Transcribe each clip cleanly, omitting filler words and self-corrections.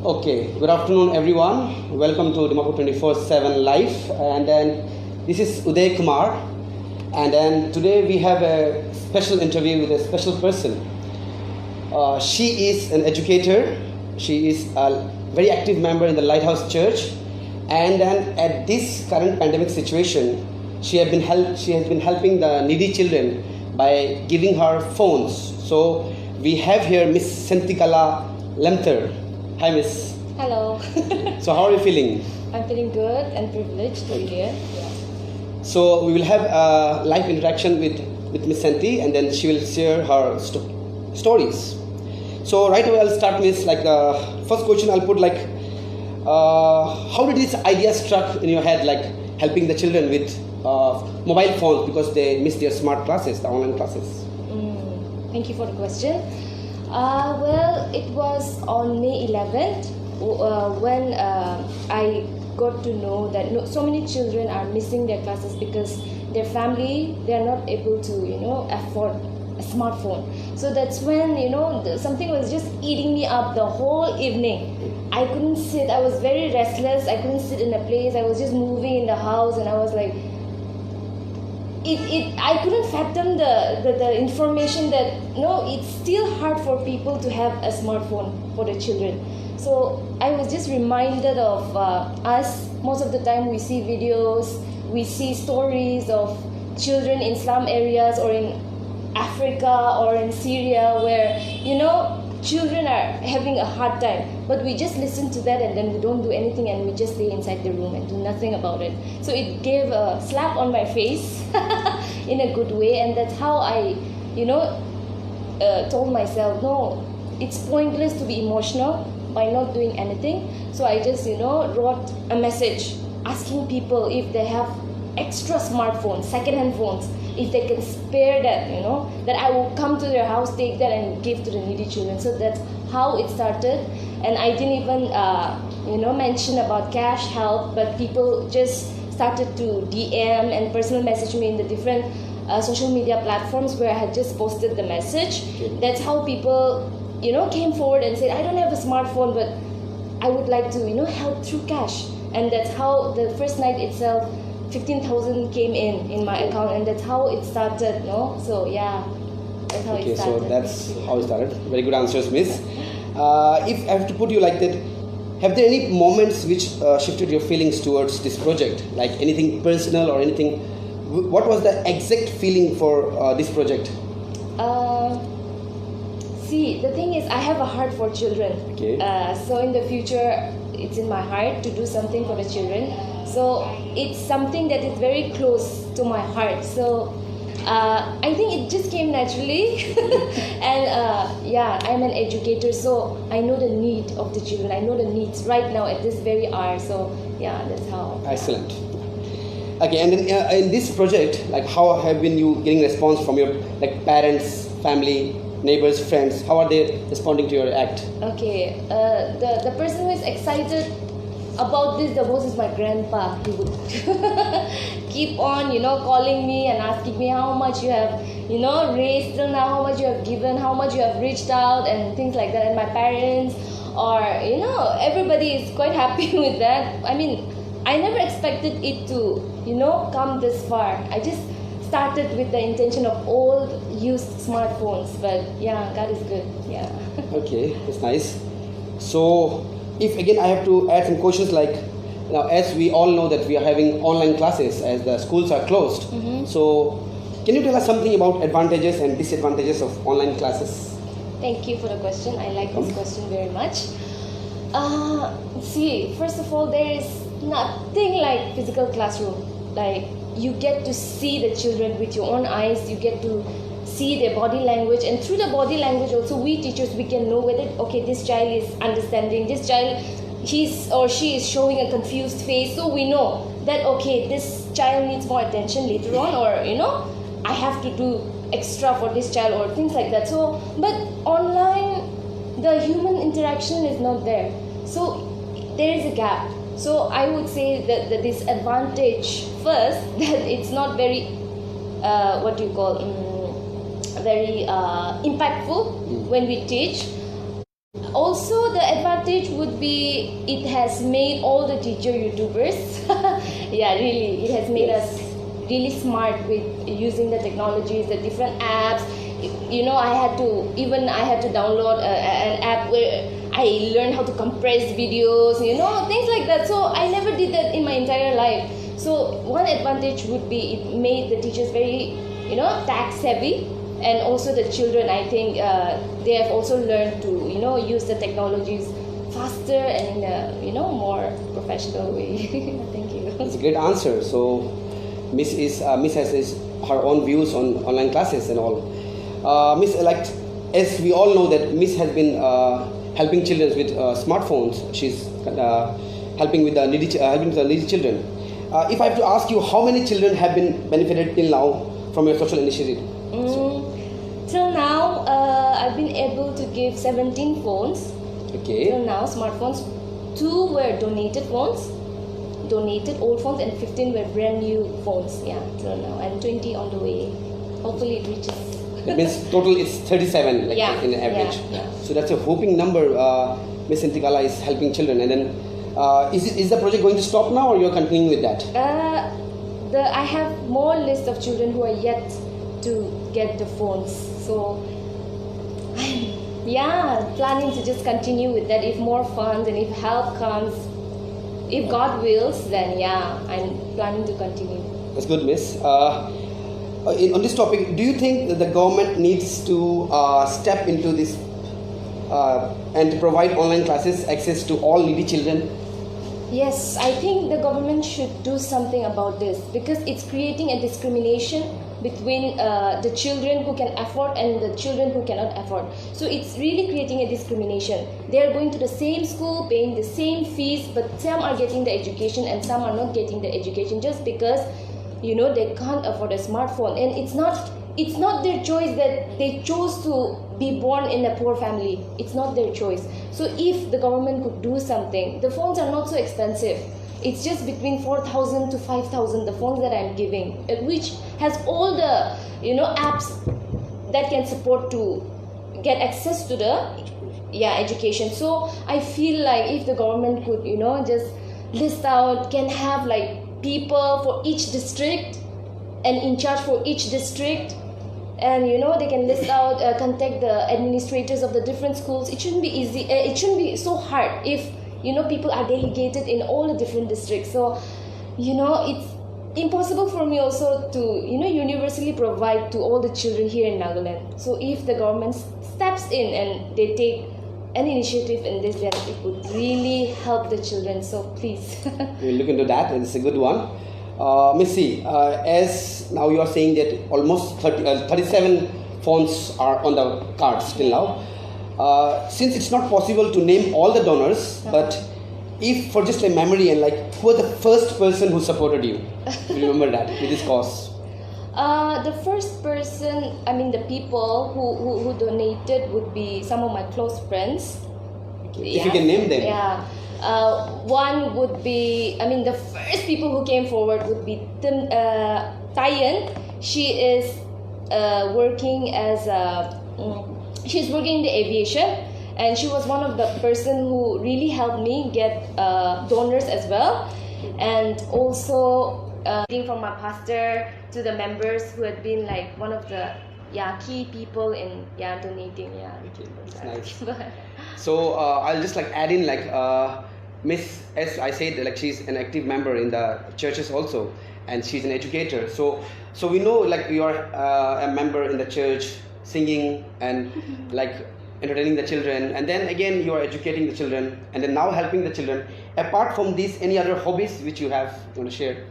Okay, good afternoon everyone. Welcome to Dimapur 24/7 Live. And then this is Uday Kumar. And then today we have a special interview with a special person. She is an educator. She is a very active member in the Lighthouse Church. And then at this current pandemic situation, she has been helping the needy children by giving her phones. So we have here Miss Sentikala Lemter. Hi, Miss. Hello. So how are you feeling? I'm feeling good and privileged to be here. Yeah. So we will have a live interaction with Miss Senti, and then she will share her stories. So right away I'll start, Miss. Like the first question I'll put, like, how did this idea struck in your head, like helping the children with mobile phones because they miss their smart classes, the online classes? Thank you for the question. Well, it was on May 11th when I got to know that so many children are missing their classes because their family, they are not able to afford a smartphone. So that's when something was just eating me up the whole evening. I couldn't sit. I was very restless. I couldn't sit in a place. I was just moving in the house, and I was like, I couldn't fathom the information that it's still hard for people to have a smartphone for the children. So I was just reminded of us. Most of the time we see videos, we see stories of children in slum areas or in Africa or in Syria where children are having a hard time, but we just listen to that and then we don't do anything and we just stay inside the room and do nothing about it. So it gave a slap on my face in a good way, and that's how I told myself, no, it's pointless to be emotional by not doing anything. So I just wrote a message asking people if they have extra smartphones, second-hand phones, if they can spare that, that I will come to their house, take that and give to the needy children. So that's how it started. And I didn't even mention about cash help, but people just started to DM and personal message me in the different social media platforms where I had just posted the message. Okay. That's how people came forward and said, I don't have a smartphone, but I would like to help through cash. And that's how the first night itself 15,000 came in my account, and that's how it started. So yeah, that's how it started. So that's how it started. Very good answers, Miss. If I have to put you like that, have there any moments which shifted your feelings towards this project, like anything personal or anything? What was the exact feeling for this project? See, the thing is, I have a heart for children. Okay. So in the future, it's in my heart to do something for the children. So it's something that is very close to my heart. So I think it just came naturally. And I'm an educator, so I know the need of the children. I know the needs right now at this very hour. So yeah, that's how. Excellent. Okay, and then in this project, like, how have been you getting response from your parents, family, neighbors, friends? How are they responding to your act? Okay, the person who is excited about this the most is my grandpa. He would keep on calling me and asking me how much you have raised till now, how much you have given, how much you have reached out, and things like that. And my parents, or everybody is quite happy with that. I mean, I never expected it to come this far. I just started with the intention of old used smartphones, but yeah, God is good. Yeah. Okay, that's nice. So if again I have to add some questions, like, now as we all know that we are having online classes as the schools are closed. Mm-hmm. So can you tell us something about advantages and disadvantages of online classes? Thank you for the question. I like this question very much. See, first of all, there is nothing like physical classroom. Like, you get to see the children with your own eyes. You get to see their body language, and through the body language also, we teachers, we can know whether this child is understanding, this child, he's or she is showing a confused face. So we know that this child needs more attention later on, or I have to do extra for this child, or things like that. So, but online, the human interaction is not there. So there is a gap. So I would say that the disadvantage first, that it's not very very impactful when we teach. Also, the advantage would be it has made all the teacher YouTubers. Yeah, really, it has made us really smart with using the technologies, the different apps. I had to download an app where I learned how to compress videos, things like that. So I never did that in my entire life. So one advantage would be it made the teachers very, tech savvy. And also the children, I think they have also learned to use the technologies faster and in a more professional way. Thank you. That's a great answer. So Miss has her own views on online classes and all. Miss, like, as we all know that Miss has been helping children with smartphones. She's helping with the needy children. If I have to ask you, how many children have been benefited till now from your social initiative? Till now, I've been able to give 17 phones. Okay. Till now, smartphones. 2 were donated phones, donated old phones, and 15 were brand new phones. Yeah, till now, and 20 on the way. Hopefully, it reaches. That means total it's 37, like in average. Yeah. So that's a whopping number. Miss Intikala is helping children, and then is the project going to stop now, or you're continuing with that? I have more list of children who are yet to get the phones. So I'm planning to just continue with that. If more funds and if help comes, if God wills, then I'm planning to continue. That's good, Miss. On this topic, do you think that the government needs to step into this and to provide online classes access to all needy children? Yes, I think the government should do something about this because it's creating a discrimination between the children who can afford and the children who cannot afford. So it's really creating a discrimination. They are going to the same school, paying the same fees, but some are getting the education and some are not getting the education just because they can't afford a smartphone. And it's not their choice that they chose to be born in a poor family. It's not their choice. So if the government could do something, the phones are not so expensive. It's just between 4,000 to 5,000, the phones that I'm giving, which has all the apps that can support to get access to the education. So I feel like if the government could just list out, can have like people for each district and in charge for each district, and they can list out, contact the administrators of the different schools. It shouldn't be easy. It shouldn't be so hard if people are delegated in all the different districts. So it's impossible for me also to universally provide to all the children here in Nagaland. So if the government steps in and they take an initiative in this, then it would really help the children. So please. We'll look into that. It's a good one. Missy, as now you are saying that almost 37 phones are on the cards till now. Since it's not possible to name all the donors, but if for just a memory and like, who was the first person who supported you? Remember that with this cause. The first person, the people who donated would be some of my close friends. Okay. If you can name them. Yeah. One would be, the first people who came forward would be Tayan. She is working as she's working in the aviation, and she was one of the person who really helped me get donors as well. And also from my pastor to the members who had been like one of the key people in donating. Okay, that's nice. So I'll just like add in like Miss, as I said, like she's an active member in the churches also, and she's an educator. So we know like you are a member in the church, singing and like entertaining the children, and then again you are educating the children, and then now helping the children. Apart from these, any other hobbies which you want to share?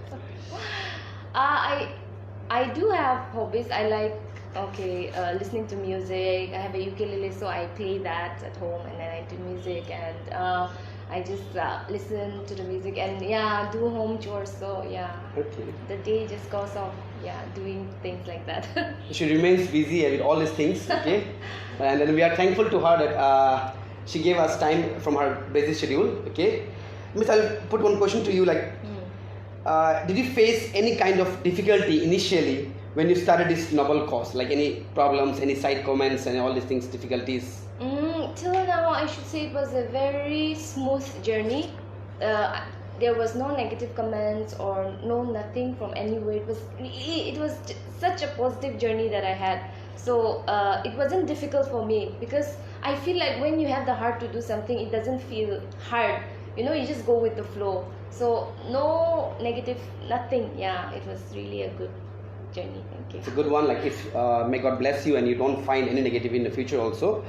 I do have hobbies. I like listening to music. I have a ukulele, so I play that at home, and then I do music, and I just listen to the music and do home chores. So okay. The day just goes off doing things like that. She remains busy with all these things, okay? And then we are thankful to her that she gave us time from her busy schedule, okay? Miss, I'll put one question to you, like, did you face any kind of difficulty initially when you started this noble cause? Like any problems, any side comments and all these things, difficulties? Till now, I should say it was a very smooth journey. There was no negative comments or no nothing from anywhere. It was such a positive journey that I had. So it wasn't difficult for me because I feel like when you have the heart to do something, it doesn't feel hard. You know, you just go with the flow. So no negative, nothing. Yeah, it was really a good journey. Thank you. It's a good one. Like if may God bless you and you don't find any negative in the future also.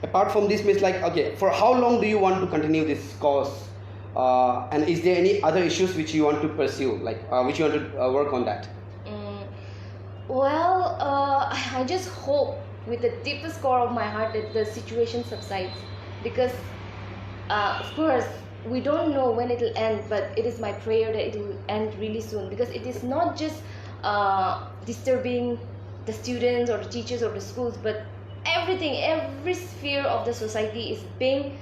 Apart from this, Miss, like okay, for how long do you want to continue this course? And is there any other issues which you want to pursue, like which you want to work on that? Well, I just hope with the deepest core of my heart that the situation subsides because, of course, we don't know when it will end, but it is my prayer that it will end really soon because it is not just disturbing the students or the teachers or the schools, but everything, every sphere of the society is being,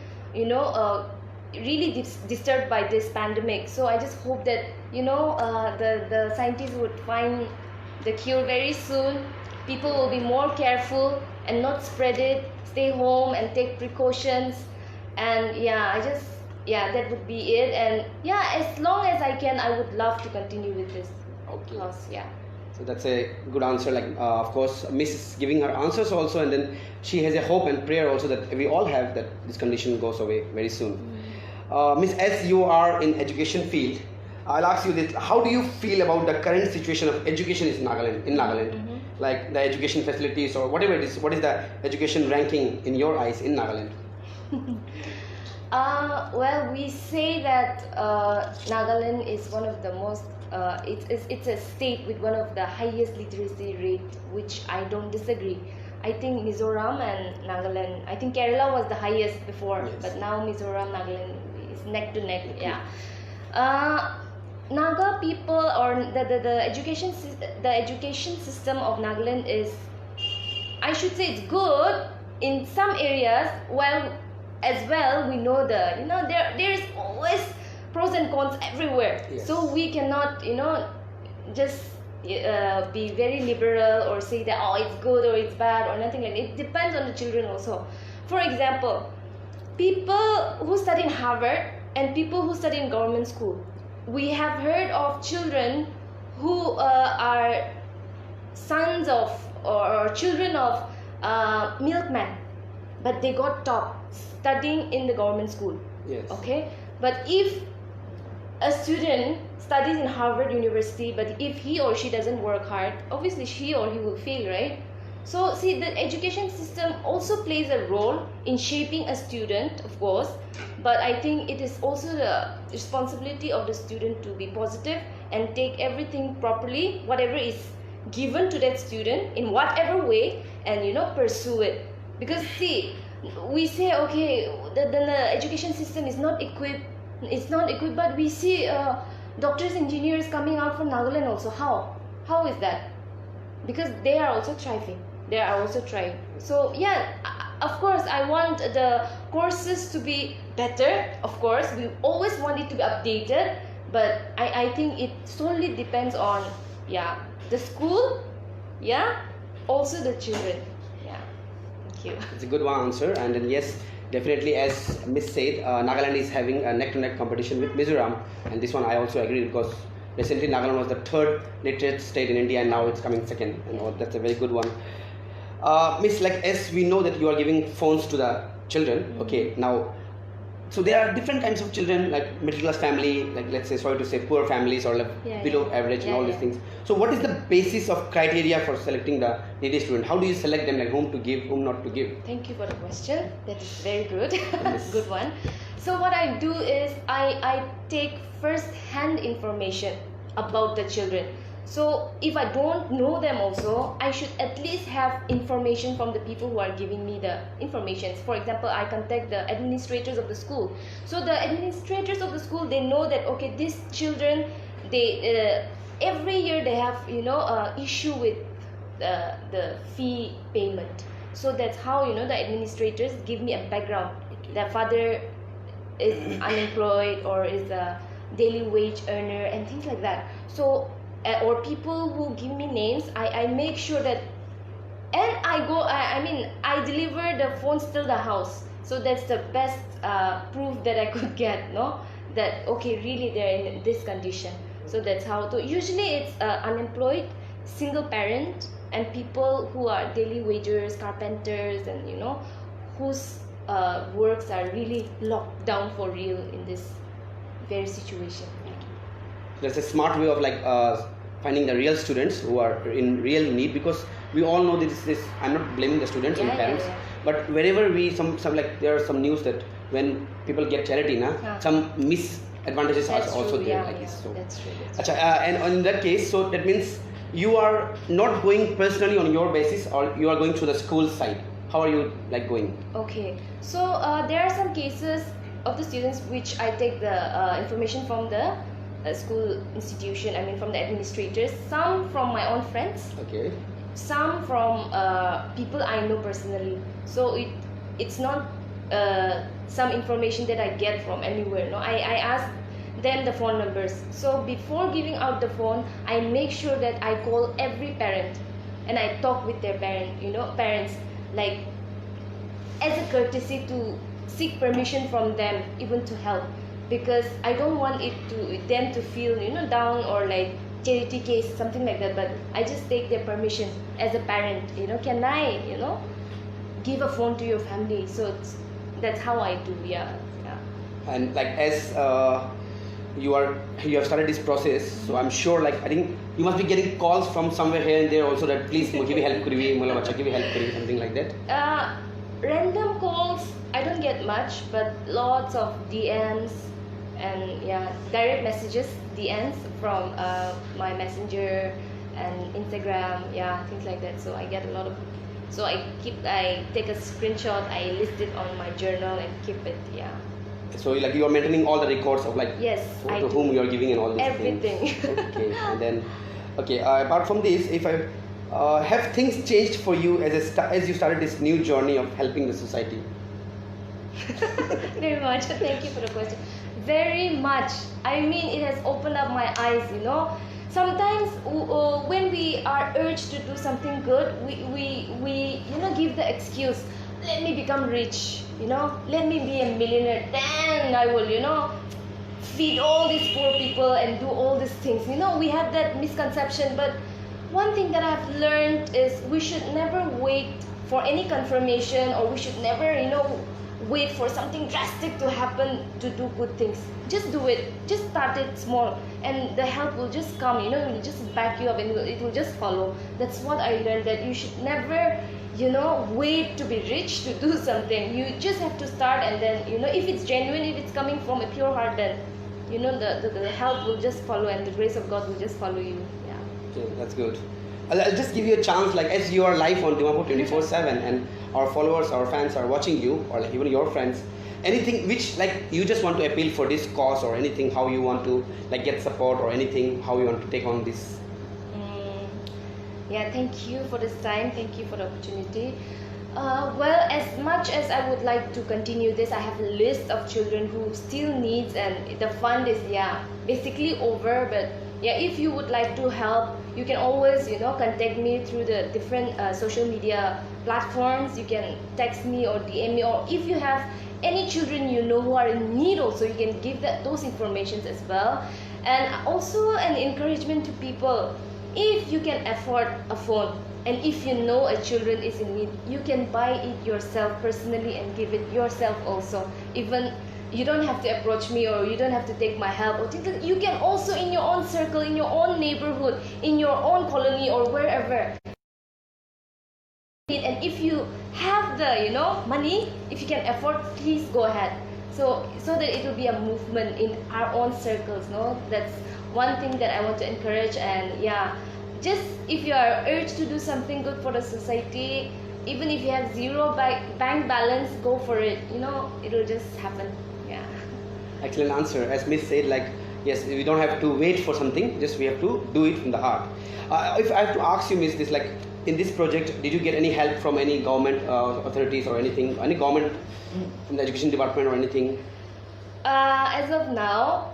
really disturbed by this pandemic. So I just hope that the scientists would find the cure very soon. People will be more careful and not spread it, stay home and take precautions. And that would be it. And as long as I can, I would love to continue with this course. So that's a good answer. Like of course Miss is giving her answers also, and then she has a hope and prayer also that we all have that this condition goes away very soon. Miss, as you are in education field, I'll ask you this: how do you feel about the current situation of education in Nagaland? Like the education facilities or whatever it is. What is the education ranking in your eyes in Nagaland? Well, we say that Nagaland is one of the most. It's a state with one of the highest literacy rate, which I don't disagree. I think Mizoram and Nagaland. I think Kerala was the highest before, yes. But now Mizoram, Nagaland is neck to neck. Yeah. Naga people or the education system of Nagaland is, I should say, it's good in some areas. Well, as well, we know there is always pros and cons everywhere. Yes. So we cannot just be very liberal or say that it's good or it's bad or nothing like that. It depends on the children also. For example, people who study in Harvard and people who study in government school, we have heard of children who are sons of or children of milkmen, but they got top studying in the government school. Yes. Okay, but if a student studies in Harvard University, but if he or she doesn't work hard, obviously she or he will fail, right? So see, the education system also plays a role in shaping a student, of course, but I think it is also the responsibility of the student to be positive and take everything properly, whatever is given to that student in whatever way, and pursue it. Because see, we say okay, the education system is not equipped. It's not equipped, but we see doctors, engineers coming out from Nagaland also. How is that? Because they are also thriving. They are also trying. So of course, I want the courses to be better. Of course, we always want it to be updated. But I think it solely depends on the school, also the children. Thank you. It's a good one answer. And then yes, definitely, as Miss said, Nagaland is having a neck-to-neck competition with Mizoram, and this one I also agree because recently Nagaland was the third literate state in India, and now it's coming second, and that's a very good one. Miss, like as we know that you are giving phones to the children, okay, now, so there are different kinds of children, like middle class family, like let's say, sorry to say, poor families or like below average and all these things. So what is the basis of criteria for selecting the needy student? How do you select them, like whom to give, whom not to give? Thank you for the question. That is very good. Good one. So what I do is I take first-hand information about the children. So if I don't know them also, I should at least have information from the people who are giving me the information. For example, I contact the administrators of the school. So the administrators of the school, they know that okay, these children, they every year they have issue with the fee payment. So that's how the administrators give me a background. Their father is unemployed or is a daily wage earner and things like that. So or people who give me names, I make sure that and I deliver the phones till the house. So that's the best proof that I could get, no, that okay, really they're in this condition. So that's how to, usually it's unemployed, single parent, and people who are daily wagers, carpenters, and whose works are really locked down for real in this very situation. That's a smart way of finding the real students who are in real need, because we all know this I'm not blaming the students and parents, but wherever we some there are some news that when people get charity some misadvantages are also there, like this. So that's true. Achha, and in that case, so that means you are not going personally on your basis, or you are going through the school side. How are you going? Okay, so there are some cases of the students which I take the information from the school institution, from the administrators, some from my own friends, Okay. some from people I know personally. So it's not some information that I get from anywhere. No, I ask them the phone numbers. So before giving out the phone, I make sure that I call every parent and I talk with their parents, like as a courtesy to seek permission from them, even to help, because I don't want them to feel down or like charity case, something like that. But I just take their permission as a parent. Can I give a phone to your family? So that's how I do. Yeah. And as you have started this process, so I'm sure I think you must be getting calls from somewhere here and there also that please give me help, something like that. Random calls I don't get much, but lots of DMs and direct messages, DMs from my messenger and Instagram, things like that. So I get a lot of, so I take a screenshot, I list it on my journal and keep it. So you are maintaining all the records of yes, to whom you are giving and all these everything. Things. Okay, and then apart from this, if I have things changed for you as you started this new journey of helping the society? Very much. Thank you for the question. Very much. It has opened up my eyes. Sometimes when we are urged to do something good, we give the excuse, let me become rich, let me be a millionaire, then I will feed all these poor people and do all these things. We have that misconception. But one thing that I've learned is we should never wait for any confirmation, or we should never wait for something drastic to happen to do good things. Just do it. Just start it small, and the help will just come. It will just back you up, and it will just follow. That's what I learned, that you should never wait to be rich to do something. You just have to start, and then if it's genuine, if it's coming from a pure heart, then the help will just follow, and the grace of God will just follow you. Okay, that's good. I'll just give you a chance, as you are live on Dimapur 24/7 and our followers, our fans are watching you, or even your friends, anything which you just want to appeal for this cause, or anything how you want to get support, or anything how you want to take on this? Thank you for this time. Thank you for the opportunity. Well, as much as I would like to continue this, I have a list of children who still needs, and the fund is basically over. But if you would like to help, you can always contact me through the different social media platforms. You can text me or DM me, or if you have any children who are in need also, you can give those informations as well. And also an encouragement to people, if you can afford a phone, and if a children is in need, you can buy it yourself personally and give it yourself also. Even you don't have to approach me, or you don't have to take my help, or things you can also in your own circle, in your own neighborhood, in your own colony, or wherever. And if you have the money, if you can afford, please go ahead, so that it will be a movement in our own circles. That's one thing that I want to encourage. And just if you are urged to do something good for the society, even if you have zero bank balance, go for it. It will just happen. Excellent answer. As Miss said, yes, we don't have to wait for something, just we have to do it from the heart. If I have to ask you, Miss, this in this project, did you get any help from any government authorities or anything, any government from the education department or anything? As of now,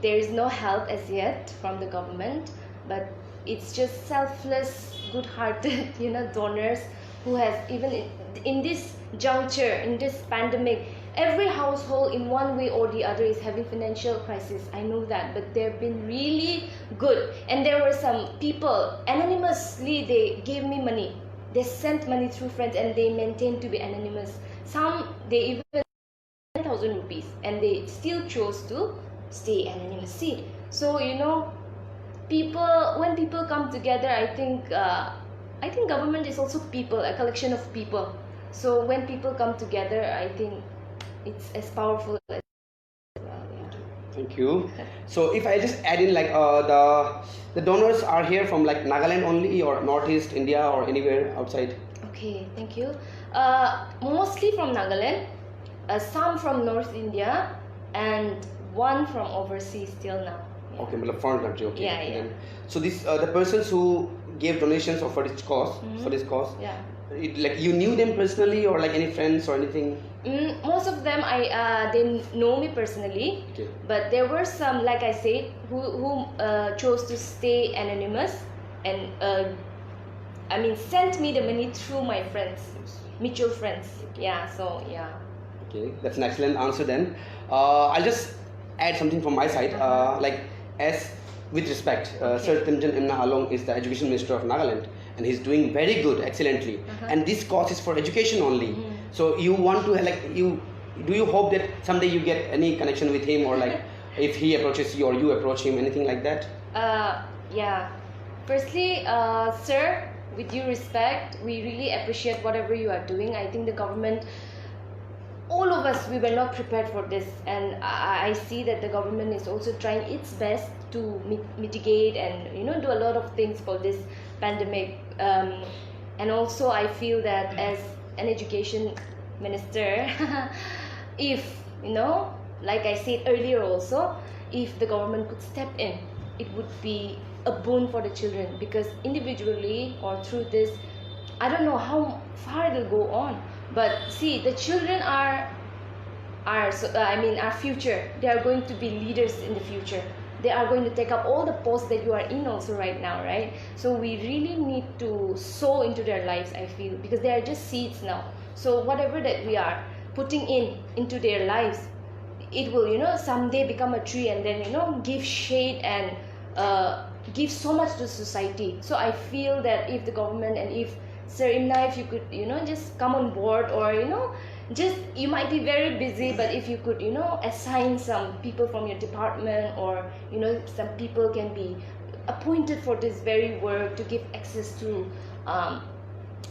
there is no help as yet from the government. But it's just selfless, good-hearted, donors who has, even in this juncture, in this pandemic, every household in one way or the other is having financial crisis. I know that, but they've been really good. And there were some people anonymously, they gave me money. They sent money through friends, and they maintained to be anonymous. Some, they even 10,000 rupees, and they still chose to stay anonymous. See, so when people come together, I think government is also people, a collection of people. So when people come together, I think it's as powerful as well. Yeah. Thank you. So if I just add in, like, the donors are here from like Nagaland only, or Northeast India, or anywhere outside? Okay, thank you. Mostly from Nagaland, some from North India, and one from overseas till now. Yeah. Okay, मतलब foreign country. Okay. Yeah, yeah. So this the persons who gave donations for this cause, Yeah. Like you knew them personally, or like any friends or anything? Most of them, they know me personally. Okay. But there were some, like I said, who chose to stay anonymous, and sent me the money through my friends, mutual friends. Yeah. So yeah. Okay, that's an excellent answer then. I'll just add something from my side. Like, as with respect, Sir Timjan Imna Along is the Education Minister of Nagaland, and he's doing very good, excellently. And this cause is for education only. So you want to, like, do you hope that someday you get any connection with him, or like if he approaches you or you approach him, anything like that? Yeah. Firstly, sir, with due respect, we really appreciate whatever you are doing. I think the government, all of us, we were not prepared for this, and I see that the government is also trying its best to mitigate and do a lot of things for this pandemic. And also I feel that as an education minister, if like I said earlier also, if the government could step in, it would be a boon for the children, because individually or through this, I don't know how far it will go on. But see, the children are our future. They are going to be leaders in the future. They are going to take up all the posts that you are in also right now, right? So we really need to sow into their lives, I feel, because they are just seeds now. So whatever that we are putting into their lives, it will someday become a tree, and then give shade and give so much to society. So I feel that if the government, and if Sir Imna, if you could just come on board, or just, you might be very busy, but if you could assign some people from your department, or some people can be appointed for this very work to give access to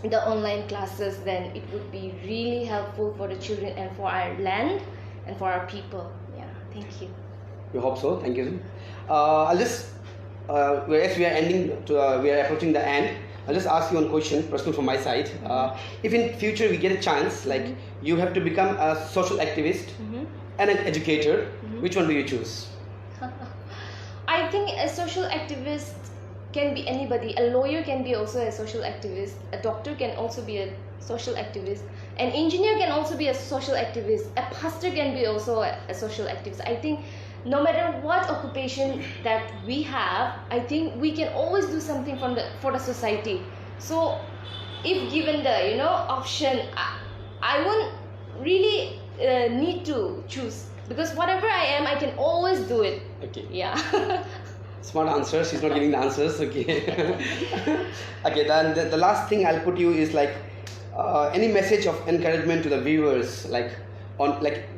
the online classes, then it would be really helpful for the children and for our land and for our people. Yeah, thank you. We hope so. Thank you. I'll just as we are ending to we are approaching the end, I'll just ask you one question, personal from my side. If in future we get a chance, like you have to become a social activist and an educator, which one do you choose? I think a social activist can be anybody. A lawyer can be also a social activist. A doctor can also be a social activist. An engineer can also be a social activist. A pastor can be also a social activist. I think no matter what occupation that we have, I think we can always do something for the society. So if given the option, I won't really need to choose, because whatever I am, I can always do it. Okay. Yeah. Smart answer. She's not giving the answers. Okay. Okay. Then the last thing I'll put you is like any message of encouragement to the viewers, like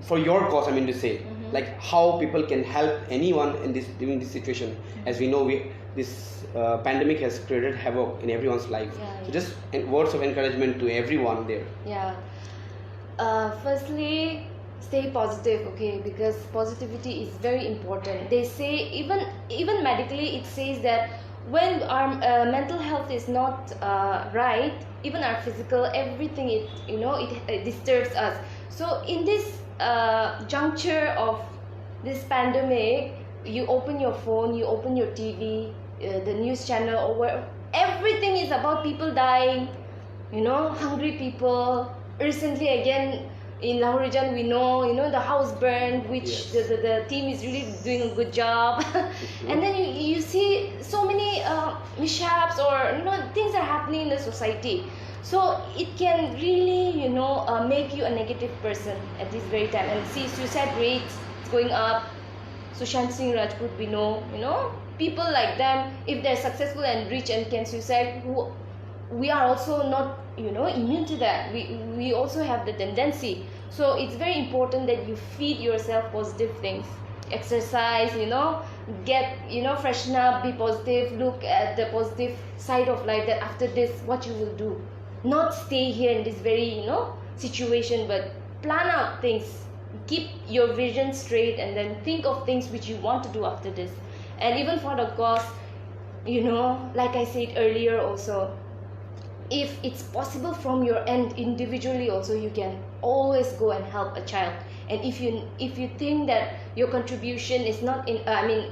for your cause. I mean to say, like how people can help anyone in during this situation. As we know, this pandemic has created havoc in everyone's life. Yeah, so just words of encouragement to everyone there. Yeah. Firstly, stay positive, okay, because positivity is very important. They say, even medically, it says that when our mental health is not right, even our physical, everything, it disturbs us. So in this juncture of this pandemic, you open your phone, you open your TV, the news channel, or everything is about people dying, hungry people. Recently again, in Lahore region, we know, the house burned, which Yes. the team is really doing a good job. And then you see so many mishaps, or things are happening in the society. So it can really, make you a negative person at this very time. And see, suicide rates is going up. Sushant Singh Rajput, we know, people like them, if they're successful and rich and can suicide, we are also not, immune to that. We also have the tendency. So it's very important that you feed yourself positive things. Exercise, get, freshen up, be positive, look at the positive side of life, that after this, what you will do. Not stay here in this very, situation, but plan out things. Keep your vision straight, and then think of things which you want to do after this. And even for the cause, like I said earlier also, if it's possible from your end individually also, you can always go and help a child. And if you think that your contribution is not in,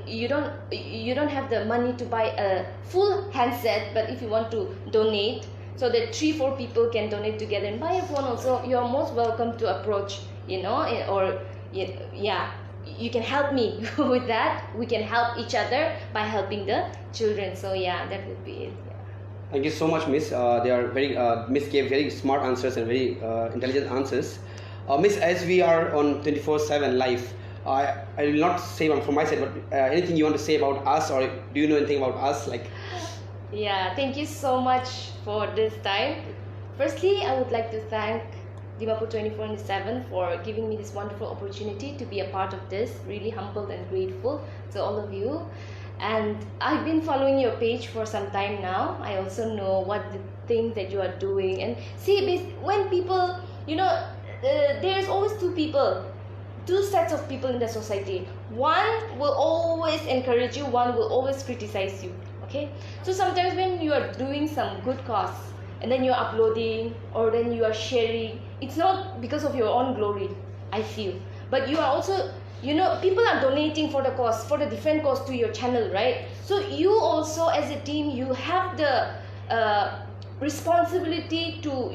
you don't have the money to buy a full handset, but if you want to donate, so that 3-4 people can donate together and buy a phone also, you're most welcome to approach, or you can help me with that. We can help each other by helping the children. So that would be it. Thank you so much, Miss. They are very Miss gave very smart answers and very intelligent answers. Miss, as we are on 24/7 live, I will not say one from my side, but anything you want to say about us, or do you know anything about us? Thank you so much for this time. Firstly, I would like to thank Dimapur 24/7 for giving me this wonderful opportunity to be a part of this. Really humbled and grateful to all of you. And I've been following your page for some time now. I also know what the things that you are doing. And see, when people, there's always two sets of people in the society. One will always encourage you, one will always criticize you. Okay? So sometimes when you are doing some good cause, and then you're uploading, or then you are sharing, it's not because of your own glory, I feel. But you are also, people are donating for the cause, for the different cause to your channel, right? So you also, as a team, you have the responsibility to,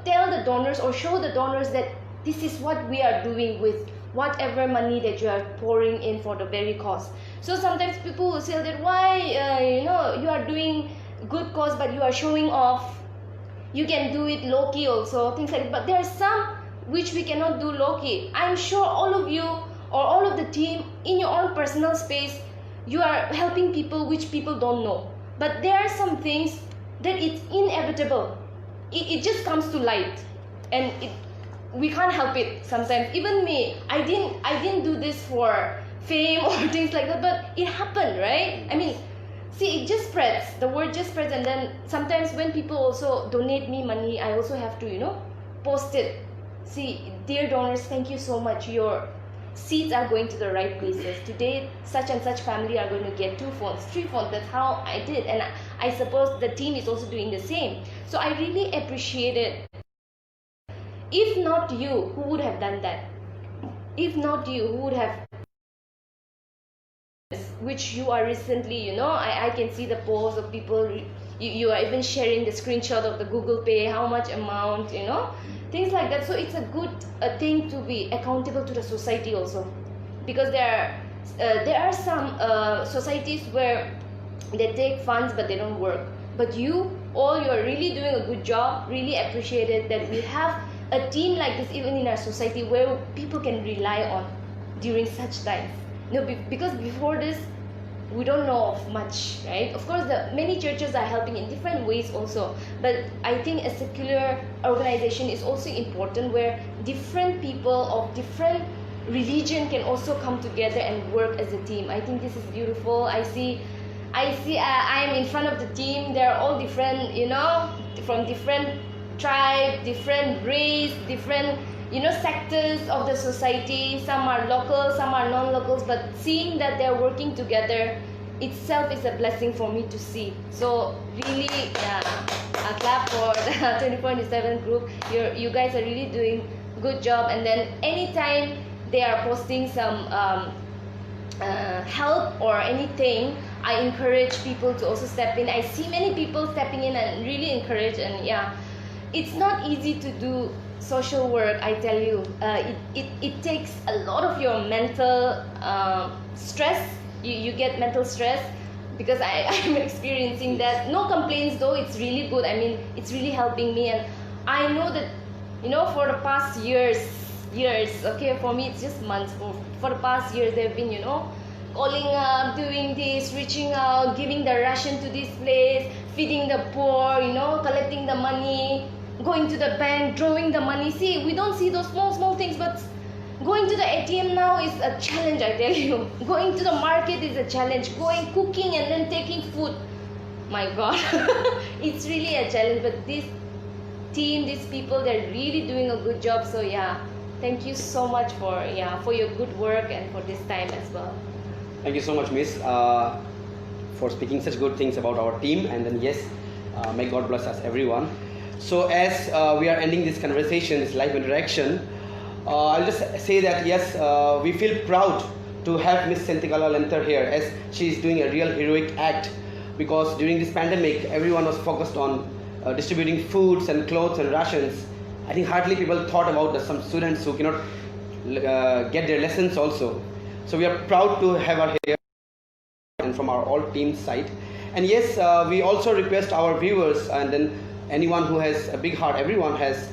tell the donors or show the donors that this is what we are doing with whatever money that you are pouring in for the very cause. So sometimes people will say that why, you are doing good cause, but you are showing off. You can do it low-key also, things like that. But there are some which we cannot do low-key. I'm sure all of you, or all of the team, in your own personal space, you are helping people which people don't know. But there are some things that it's inevitable. It just comes to light, and we can't help it sometimes. Even me, I didn't do this for fame or things like that, but it happened, right? I mean, see, it just spreads. The word just spreads, and then sometimes when people also donate me money, I also have to, post it. See, dear donors, thank you so much. Your seeds are going to the right places. Today, such and such family are going to get 2 phones, 3 phones. That's how I did. And I suppose the team is also doing the same. So I really appreciate it. If not you, who would have done that? If not you, who would have, which you are recently, I can see the posts of people, you are even sharing the screenshot of the Google Pay, how much amount, things like that. So it's a good thing to be accountable to the society also, because there are some societies where they take funds but they don't work. But you are really doing a good job. Really appreciate it that we have a team like this even in our society, where people can rely on during such times. Because before this, we don't know of much, right? Of course, many churches are helping in different ways also, but I think a secular organization is also important, where different people of different religion can also come together and work as a team. I think this is beautiful. I see I'm in front of the team. They're all different, from different tribe, different race, different sectors of the society. Some are local, some are non-locals, but seeing that they're working together itself is a blessing for me to see. So really, a clap for the 24/7 group. You guys are really doing good job. And then anytime they are posting some help or anything, I encourage people to also step in. I see many people stepping in and really encourage, and it's not easy to do social work, I tell you. It takes a lot of your mental stress. You get mental stress, because I'm experiencing that. No complaints though, it's really good. I mean, it's really helping me. And I know that, for the past years, okay, for me it's just months. For the past years, they've been, calling up, doing this, reaching out, giving the ration to this place, feeding the poor, collecting the money, going to the bank, drawing the money. See, we don't see those small things, but going to the ATM now is a challenge, I tell you. Going to the market is a challenge. Cooking and then taking food, my God, it's really a challenge. But this team, these people, they're really doing a good job. So yeah, thank you so much for your good work and for this time as well. Thank you so much, Miss, for speaking such good things about our team. And then yes, may God bless us, everyone. So as we are ending this conversation, this live interaction, I'll just say that yes, we feel proud to have Miss Senthikala Lenthar here, as she is doing a real heroic act, because during this pandemic, everyone was focused on distributing foods and clothes and rations. I think hardly people thought about some students who cannot get their lessons also. So we are proud to have her here, and from our all team side. And yes, we also request our viewers, and then anyone who has a big heart, everyone has,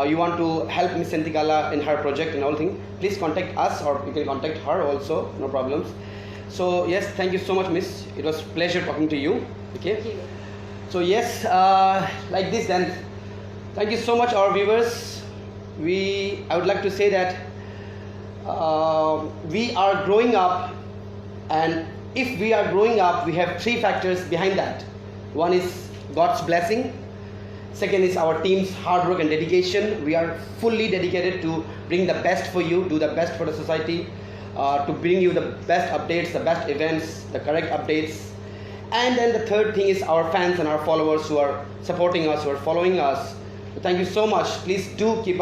you want to help Miss Senthikala in her project and all things, please contact us, or you can contact her also, no problems. So yes, thank you so much, Miss. It was pleasure talking to you. Okay. Thank you. So yes, like this then, thank you so much, our viewers. I would like to say that we are growing up, and if we are growing up, we have three factors behind that. One is God's blessing. Second is our team's hard work and dedication. We are fully dedicated to bring the best for you, do the best for the society, to bring you the best updates, the best events, the correct updates. And then the third thing is our fans and our followers who are supporting us, who are following us. So thank you so much. Please do keep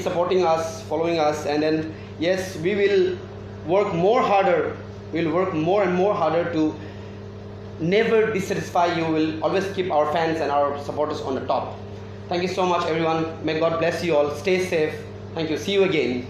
supporting us, following us, and then yes, we will work more harder. We will work more and more harder to never dissatisfy you. Will always keep our fans and our supporters on the top. Thank you so much, everyone. May God bless you all. Stay safe. Thank you. See you again.